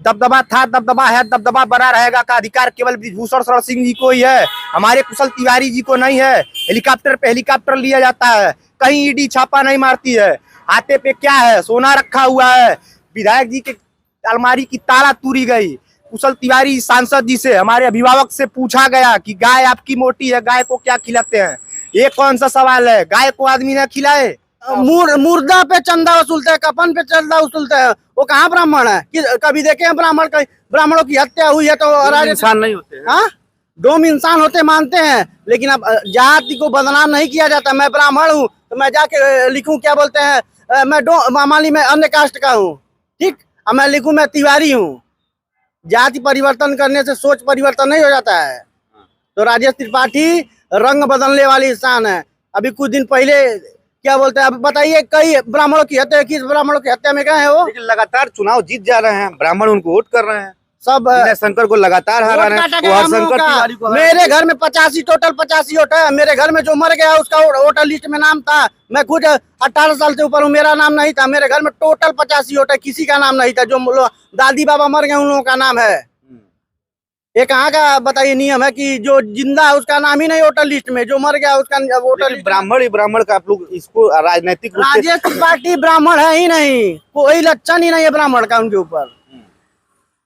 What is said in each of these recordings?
दबदबा था, दबदबा है, दबदबा बना रहेगा का अधिकार केवल ब्रिजभूषण शरण सिंह जी को ही है, हमारे कुशल तिवारी जी को नहीं है। हेलीकॉप्टर पे हेलीकॉप्टर लिया जाता है, कहीं ईडी छापा नहीं मारती है। हाथे पे क्या है? सोना रखा हुआ है। विधायक जी के अलमारी की ताला तोड़ी गई। कुशल तिवारी सांसद जी से, हमारे अभिभावक से पूछा गया कि गाय आपकी मोटी है, गाय को क्या खिलाते हैं? ये कौन सा सवाल है? गाय को आदमी ने खिलाए? मुर्दा पे चंदा वसूलते हैं, कफन पे चंदा वसूलते हैं। वो कहाँ ब्राह्मण है कि कभी देखे हैं ब्राह्मण? ब्राह्मणों की हत्या हुई है तो इंसान नहीं होते हैं। हाँ, डोम इंसान होते मानते हैं, लेकिन अब जाति को बदनाम नहीं किया जाता। मैं ब्राह्मण हूँ तो मैं जाके लिखूं क्या बोलते हैं, मामाली में अन्य कास्ट का हूँ, ठीक, अब मैं लिखूं मैं तिवारी हूँ। जाति परिवर्तन करने से सोच परिवर्तन नहीं हो जाता है। तो राजेश त्रिपाठी रंग बदलने वाली इंसान है। अभी कुछ दिन पहले क्या बोलते हैं, अब बताइए, कई ब्राह्मणों की हत्या, किस ब्राह्मणों की हत्या में गए हैं वो? लेकिन लगातार चुनाव जीत जा रहे हैं, ब्राह्मण उनको वोट कर रहे हैं, सब विनय शंकर को लगातार हरा रहे हैं। हरशंकर तिवारी को मेरे घर में 85 टोटल 85 वोट है। मेरे घर में जो मर गया उसका वोटर लिस्ट में नाम था। मैं खुद 18 साल से ऊपर हूँ, मेरा नाम नहीं था। मेरे घर में टोटल 85 वोट है, किसी का नाम नहीं था। जो दादी बाबा मर गए उन लोगों का नाम है। ये कहाँ का बताइए नियम है कि जो जिंदा है उसका नाम ही नहीं वोटर लिस्ट में, जो मर गया उसका वोटर लिस्ट। ब्राह्मण ही ब्राह्मण का आप लोग इसको राजनीतिक रूप से राजेश त्रिपाठी ब्राह्मण है ही नहीं, कोई लक्षण ही नहीं है ब्राह्मण का उनके ऊपर।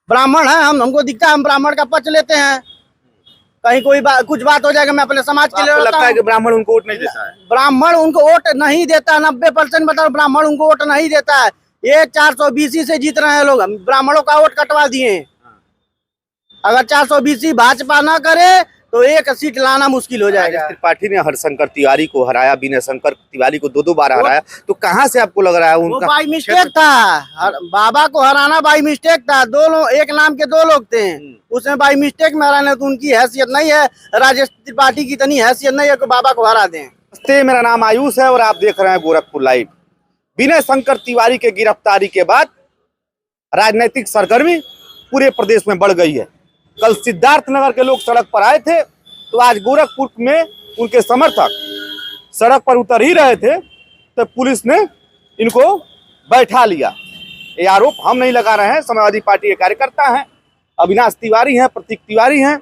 ब्राह्मण है, हमको दिखता है, हम ब्राह्मण का पक्ष लेते हैं। कहीं कोई कुछ बात हो जाएगा, मैं अपने समाज के लिए लगता है कि ब्राह्मण उनको वोट नहीं देता है। ब्राह्मण उनको वोट नहीं देता, 90% बताओ ब्राह्मण उनको वोट नहीं देता है। ये 420 से जीत रहे हैं लोग, ब्राह्मणों का वोट कटवा दिए। अगर 420 भाजपा ना करे तो एक सीट लाना मुश्किल हो जाएगा। त्रिपाठी ने हरशंकर तिवारी को हराया, विनय शंकर तिवारी को दो बार हराया, तो कहाँ से आपको लग रहा है उनका बाई मिस्टेक था? बाबा को हराना बाई मिस्टेक था। दो लोग, एक नाम के दो लोग थे, उसमें बाई मिस्टेक में हराना, तो उनकी हैसियत नहीं है, राजेश त्रिपाठी की इतनी हैसियत नहीं है कि बाबा को हरा दें। नमस्ते, मेरा नाम आयुष है और आप देख रहे हैं गोरखपुर लाइव। विनय शंकर तिवारी के गिरफ्तारी के बाद राजनीतिक सरगर्मी पूरे प्रदेश में बढ़ गई है। कल सिद्धार्थनगर के लोग सड़क पर आए थे, तो आज गोरखपुर में उनके समर्थक सड़क पर उतर ही रहे थे तो पुलिस ने इनको बैठा लिया। ये आरोप हम नहीं लगा रहे हैं, समाजवादी पार्टी के कार्यकर्ता हैं, अविनाश तिवारी हैं, प्रतीक तिवारी हैं,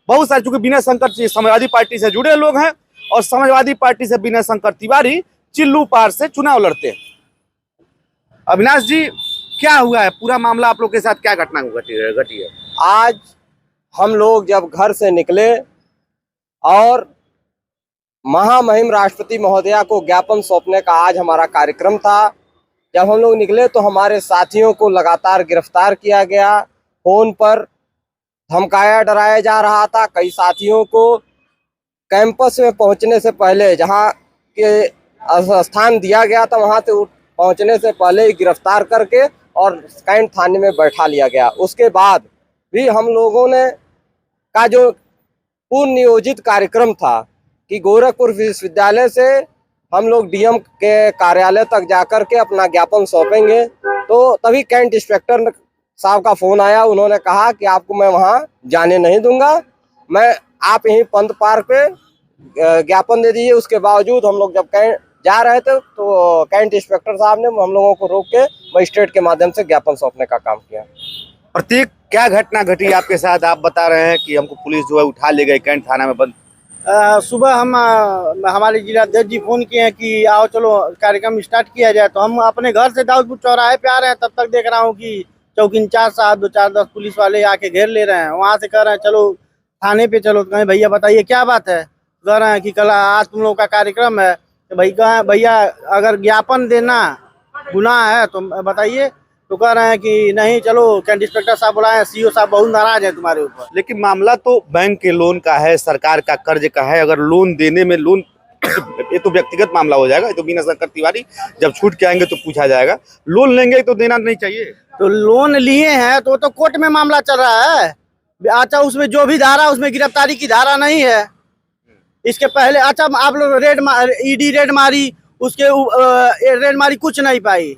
बहुत सारे, चूंकि विनय शंकर समाजवादी पार्टी से जुड़े लोग हैं और समाजवादी पार्टी से विनय शंकर तिवारी चिल्लू पार से चुनाव लड़ते हैं। अविनाश जी, क्या हुआ है? पूरा मामला आप लोग के साथ क्या घटना घटी है? आज हम लोग जब घर से निकले और महामहिम राष्ट्रपति महोदया को ज्ञापन सौंपने का आज हमारा कार्यक्रम था, जब हम लोग निकले तो हमारे साथियों को लगातार गिरफ्तार किया गया, फोन पर धमकाया डराया जा रहा था। कई साथियों को कैंपस में पहुंचने से पहले, जहां के स्थान दिया गया था वहां से पहुंचने से पहले ही गिरफ्तार करके और कैंट थाने में बैठा लिया गया। उसके बाद भी हम लोगों ने का जो पूर्व नियोजित कार्यक्रम था कि गोरखपुर विश्वविद्यालय से हम लोग डीएम के कार्यालय तक जाकर के अपना ज्ञापन सौंपेंगे, तो तभी कैंट इंस्पेक्टर साहब का फोन आया। उन्होंने कहा कि आपको मैं वहां जाने नहीं दूंगा, मैं आप यहीं पंत पार्क पे ज्ञापन दे दीजिए। उसके बावजूद हम लोग जब कैंट जा रहे थे तो कैंट इंस्पेक्टर साहब ने हम लोगों को रोक के मजिस्ट्रेट के माध्यम से ज्ञापन सौंपने का काम किया। प्रतीक, क्या घटना घटी आपके साथ? आप बता रहे हैं कि हमको पुलिस जो है उठा ले गई, कैंट थाना में बंद। सुबह हमारे जिलाध्यक्ष जी फोन किए हैं कि आओ चलो कार्यक्रम स्टार्ट किया जाए, तो हम अपने घर से दाऊदपुर चौराहे पे आ रहे हैं, तब तक देख रहा हूँ कि चौकी इंचार्ज साहब 2-4-10 पुलिस वाले आके घेर ले रहे हैं। वहाँ से कह रहे हैं चलो थाने पे चलो। तो कहें भैया बताइए क्या बात है? कह रहे हैं कि कल आज तुम लोग का कार्यक्रम है। तो भैया अगर ज्ञापन देना गुनाह है तो बताइए। तो कह रहे हैं कि नहीं चलो, कैंट इंस्पेक्टर साहब बुलाए, सीओ साहब बहुत नाराज है तुम्हारे ऊपर। लेकिन मामला तो बैंक के लोन का है, सरकार का कर्ज का है। अगर लोन देने में लोन ये तो व्यक्तिगत मामला हो जाएगा, ये तो विनय शंकर तिवारी जब छूट के आएंगे तो पूछा जाएगा। लोन लेंगे तो देना नहीं चाहिए। तो लोन लिए हैं तो कोर्ट में मामला चल रहा है। अच्छा, उसमें जो भी धारा, उसमें गिरफ्तारी की धारा नहीं है। इसके पहले अच्छा आप लोग ईडी रेड मारी, उसके रेड मारी, कुछ नहीं पाई।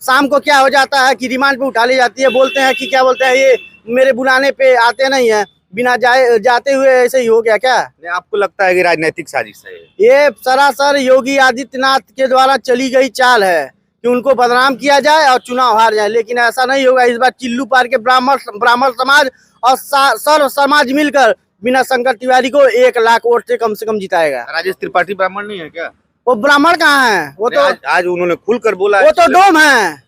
शाम को क्या हो जाता है कि रिमांड पे उठा ली जाती है। बोलते हैं कि क्या बोलते हैं, ये मेरे बुलाने पे आते नहीं है, बिना जाते हुए ऐसे ही हो गया क्या? आपको लगता है कि राजनीतिक साजिश है? ये सरासर योगी आदित्यनाथ के द्वारा चली गई चाल है कि उनको बदनाम किया जाए और चुनाव हार जाए, लेकिन ऐसा नहीं होगा। इस बार चिल्लू पार के ब्राह्मण समाज और सर्व समाज मिलकर बिना शंकर तिवारी को 1 लाख वोट से कम जिताएगा। राजेश त्रिपाठी ब्राह्मण नहीं है क्या? वो ब्राह्मण कहाँ है? वो तो आज उन्होंने खुलकर बोला वो तो डोम है।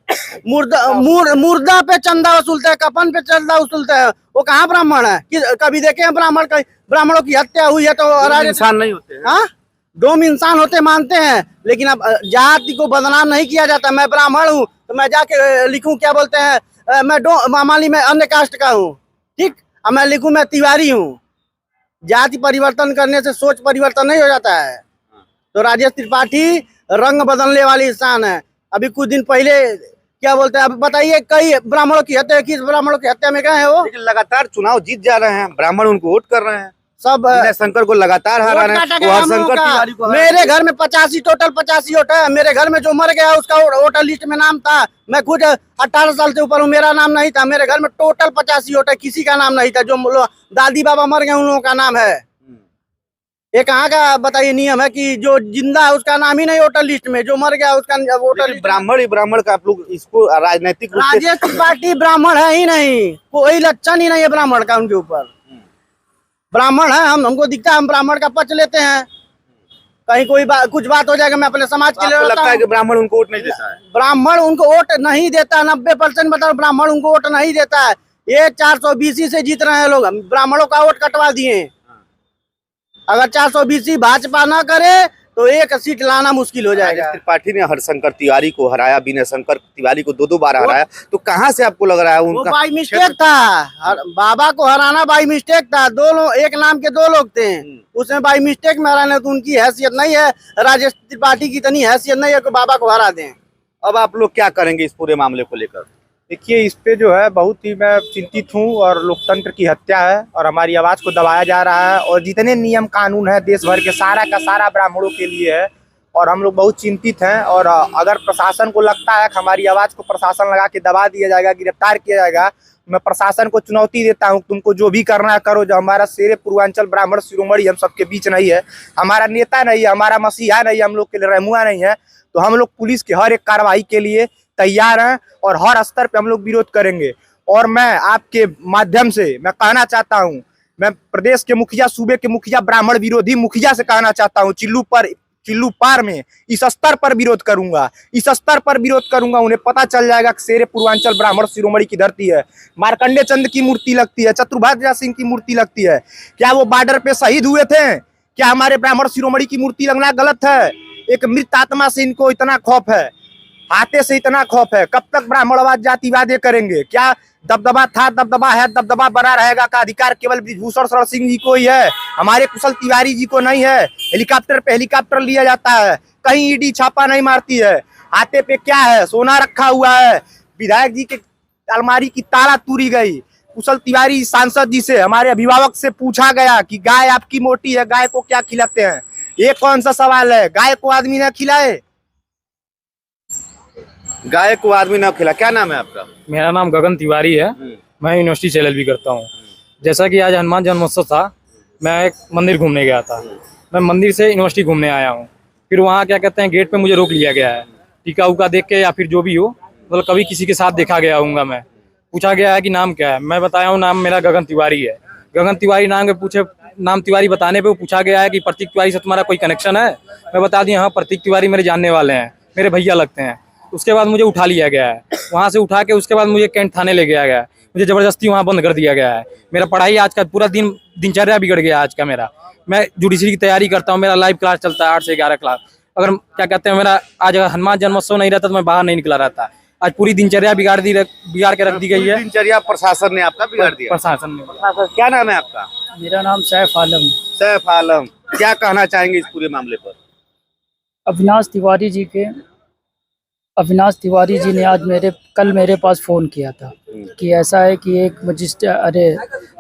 मुर्दा पे चंदा वसूलते हैं, कफन पे चंदा वसूलते हैं। वो कहाँ ब्राह्मण है? कभी देखे हैं ब्राह्मणों की हत्या हुई है तो इंसान नहीं होते हैं। हाँ, डोम इंसान होते मानते हैं, लेकिन अब जाति को बदनाम नहीं किया जाता। मैं ब्राह्मण हूँ तो मैं जाके लिखूं क्या बोलते हैं, मामाली में अन्य कास्ट का हूँ, ठीक, अब मैं लिखूं मैं तिवारी हूँ। जाति परिवर्तन करने से सोच परिवर्तन नहीं हो जाता है। तो राजेश त्रिपाठी रंग बदलने वाली इंसान है। अभी कुछ दिन पहले क्या बोलते हैं, अब बताइए, कई ब्राह्मणों की हत्या, किस ब्राह्मणों की हत्या में गए हैं वो? लेकिन लगातार चुनाव जीत जा रहे हैं, ब्राह्मण उनको वोट कर रहे हैं, सब शंकर को लगातार हरा रहे हैं। और शंकर तिवारी को मेरे घर में 85 टोटल 85 वोट है। मेरे घर में जो मर गया उसका वोटर लिस्ट में नाम था। मैं खुद 18 साल से ऊपर हूँ, मेरा नाम नहीं था। मेरे घर में टोटल 85 वोट है, किसी का नाम नहीं था। जो दादी बाबा मर गए उन लोगों का नाम है। ये कहाँ का बताइए नियम है कि जो जिंदा है उसका नाम ही नहीं वोटर लिस्ट में, जो मर गया उसका वोटर लिस्ट। ब्राह्मण ही ब्राह्मण का आप लोग इसको राजनीतिक रूप से राजेश त्रिपाठी ब्राह्मण है ही नहीं, कोई लक्षण ही नहीं है ब्राह्मण का उनके ऊपर। ब्राह्मण है, हमको दिखता है, हम ब्राह्मण का पक्ष लेते हैं। कहीं कोई कुछ बात हो जाएगा मैं अपने समाज के लिए लगता है कि ब्राह्मण उनको वोट नहीं देता है। ब्राह्मण उनको वोट नहीं देता, 90% बताओ ब्राह्मण उनको वोट नहीं देता है। ये 420 से जीत रहे हैं लोग, ब्राह्मणों का वोट कटवा दिए। अगर 420 भाजपा ना करे तो 1 सीट लाना मुश्किल हो जाएगा। त्रिपाठी ने हरशंकर तिवारी को हराया, विनय शंकर तिवारी को 2 बार हराया, तो कहाँ से आपको लग रहा है उनका बाई मिस्टेक था? बाबा को हराना बाई मिस्टेक था। 2 लोग, एक नाम के 2 लोग थे, उसमें बाई मिस्टेक में हराना, तो उनकी हैसियत नहीं है। राजेश त्रिपाठी की इतनी हैसियत नहीं है कि बाबा को हरा दें। अब आप लोग क्या करेंगे इस पूरे मामले को लेकर? देखिए, इस पे जो है बहुत ही मैं चिंतित हूँ, और लोकतंत्र की हत्या है और हमारी आवाज़ को दबाया जा रहा है, और जितने नियम कानून है देश भर के सारा का सारा ब्राह्मणों के लिए है, और हम लोग बहुत चिंतित हैं। और अगर प्रशासन को लगता है कि हमारी आवाज़ को प्रशासन लगा के दबा दिया जाएगा, गिरफ्तार किया जाएगा, मैं प्रशासन को चुनौती देता हूँ, तुमको जो भी करना है करो। जो हमारा शेरे पूर्वांचल ब्राह्मण शिरोमणि हम सबके बीच नहीं है, हमारा नेता नहीं है, हमारा मसीहा नहीं है, हम लोग के लिए रहमुआ नहीं है, तो हम लोग पुलिस की हर एक कार्रवाई के लिए तैयार हैं और हर स्तर पे हम लोग विरोध करेंगे। और मैं आपके माध्यम से मैं कहना चाहता हूं, मैं प्रदेश के मुखिया, सूबे के मुखिया, ब्राह्मण विरोधी मुखिया से कहना चाहता हूं, चिल्लू पार में इस स्तर पर विरोध करूंगा, इस स्तर पर विरोध करूंगा। उन्हें पता चल जाएगा कि शेरे पूर्वांचल ब्राह्मण शिरोमणि की धरती है। मार्कंडे चंद की मूर्ति लगती है, चतुर्भुज सिंह की मूर्ति लगती है। क्या वो बॉर्डर पे शहीद हुए थे? क्या हमारे ब्राह्मण शिरोमणि की मूर्ति लगना गलत है? एक मृत आत्मा से इनको इतना खौफ है, हाथे से इतना खौफ है। कब तक ब्राह्मणवाद जातिवाद करेंगे? क्या दबदबा था, दबदबा है, दबदबा बना रहेगा का अधिकार केवल ब्रिजभूषण शरण सिंह जी को ही है, हमारे कुशल तिवारी जी को नहीं है। हेलीकॉप्टर पे हेलीकॉप्टर लिया जाता है, कहीं ईडी छापा नहीं मारती है। हाथे पे क्या है? सोना रखा हुआ है। विधायक जी के अलमारी की ताला तोड़ी गई। कुशल तिवारी सांसद जी से, हमारे अभिभावक से पूछा गया कि गाय आपकी मोटी है, गाय को क्या खिलाते हैं? ये कौन सा सवाल है? गाय को आदमी न खिलाए, गाय को आदमी ना खिला। क्या नाम है आपका? मेरा नाम गगन तिवारी है। मैं यूनिवर्सिटी से LLB करता हूँ। जैसा कि आज हनुमान जन्मोत्सव था, मैं एक मंदिर घूमने गया था। मैं मंदिर से यूनिवर्सिटी घूमने आया हूँ। फिर वहाँ क्या कहते हैं, गेट पे मुझे रोक लिया गया है, टीका उका देख के या फिर जो भी हो, मतलब कभी किसी के साथ देखा गया हूँगा मैं। पूछा गया है कि नाम क्या है, मैं बताया हूँ नाम मेरा गगन तिवारी है। गगन तिवारी नाम के पूछे, नाम तिवारी बताने पे पूछा गया है कि प्रतीक तिवारी से तुम्हारा कोई कनेक्शन है? मैं बता दिया हाँ, प्रतीक तिवारी मेरे जानने वाले हैं, मेरे भैया लगते हैं। उसके बाद मुझे उठा लिया गया है, वहाँ से उठा के उसके बाद मुझे कैंट थाने ले गया गया है। मुझे ज़बरदस्ती वहाँ बंद कर दिया गया है। मेरा पढ़ाई आज का पूरा दिनचर्या बिगड़ गया आज का मेरा। मैं जुडिशरी की तैयारी करता हूँ, मेरा लाइव क्लास चलता है 8 से 11 क्लास। अगर क्या कहते हैं, मेरा आज अगर हनुमान जन्मोत्सव नहीं रहता तो मैं बाहर नहीं निकला रहता। आज पूरी दिनचर्या बिगाड़ के रख दी गई है। दिनचर्या प्रशासन ने आपका बिगाड़ दिया। प्रशासन ने। क्या नाम है आपका? मेरा नाम सैफ आलम। सैफ आलम, क्या कहना चाहेंगे इस पूरे मामले पर? अविनाश तिवारी जी ने आज कल मेरे पास फ़ोन किया था कि ऐसा है कि एक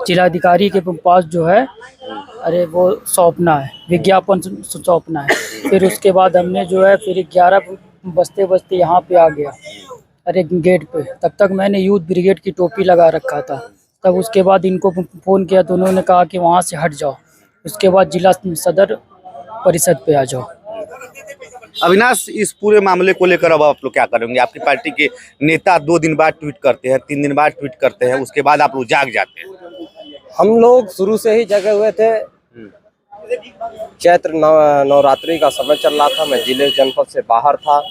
जिलाधिकारी के पास जो है वो सौंपना है, विज्ञापन सौंपना है। फिर उसके बाद हमने जो है फिर 11 बजते बजते यहाँ पे आ गया, गेट पे। तब तक मैंने यूथ ब्रिगेड की टोपी लगा रखा था। तब उसके बाद इनको फ़ोन किया तो उन्होंने कहा कि वहाँ से हट जाओ, उसके बाद जिला सदर परिषद पे आ जाओ। अविनाश, इस पूरे मामले को लेकर अब आप लोग क्या करेंगे? आपकी पार्टी के नेता 2 दिन बाद ट्वीट करते हैं, 3 दिन बाद ट्वीट करते हैं, उसके बाद आप लोग जाग जाते हैं। हम लोग शुरू से ही जगे हुए थे। चैत्र नवरात्रि का समय चल रहा था, मैं जिले जनपद से बाहर था।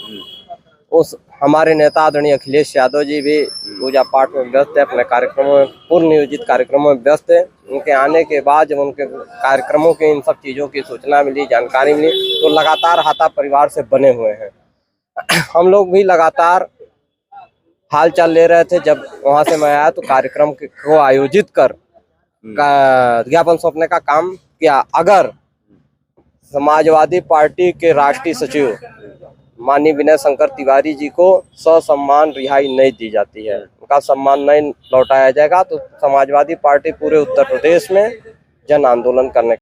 उस हमारे नेता आदरणीय अखिलेश यादव जी भी पूजा पाठ में व्यस्त है, अपने कार्यक्रमों में, पूर्व नियोजित कार्यक्रमों में व्यस्त है। उनके आने के बाद जब उनके कार्यक्रमों की इन सब चीज़ों की सूचना मिली, जानकारी मिली, तो लगातार हाथा परिवार से बने हुए हैं। हम लोग भी लगातार हाल चाल ले रहे थे। जब वहाँ से मैं आया तो कार्यक्रम को आयोजित कर ज्ञापन सौंपने का काम किया। अगर समाजवादी पार्टी के राष्ट्रीय सचिव माननीय विनय शंकर तिवारी जी को ससम्मान रिहाई नहीं दी जाती है, उनका सम्मान नहीं लौटाया जाएगा, तो समाजवादी पार्टी पूरे उत्तर प्रदेश में जन आंदोलन करने